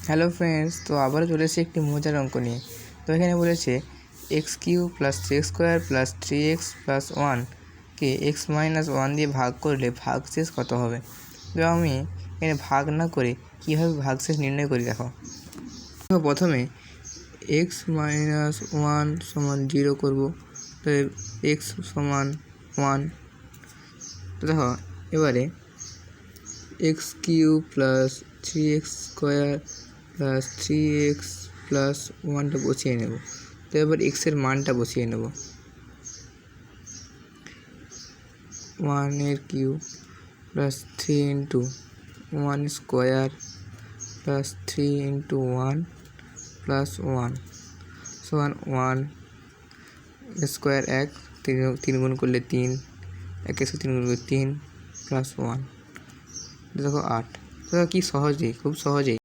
Hello friends, তো আবারও চলে এসেছি একটি মজার অঙ্ক নিয়ে। তো এখানে বলেছে x cube plus three x square plus 3x plus 1কে এক্স মাইনাস 1 দিয়ে ভাগ করলে ভাগশেষ কত হবে। তো আমি এখানে ভাগ না করে কীভাবে ভাগশেষ নির্ণয় করি দেখো। প্রথমে এক্স মাইনাস 1 সমান 0 করবো, তো এক্স সমান 1। তো দেখো এবারে x cube plus 3x square plus 3x plus 1টা বসিয়ে নেব। তো এবার এক্সের মানটা বসিয়ে নেব, 1 cube plus 3 into 1 square plus 3 into 1 plus 1 সমান 1 স্কোয়ার 1, 3 গুণ করলে 3, 1 3 গুণ করলে 3 প্লাস 1, দেখো 8। তো কি সহজেই, খুব সহজেই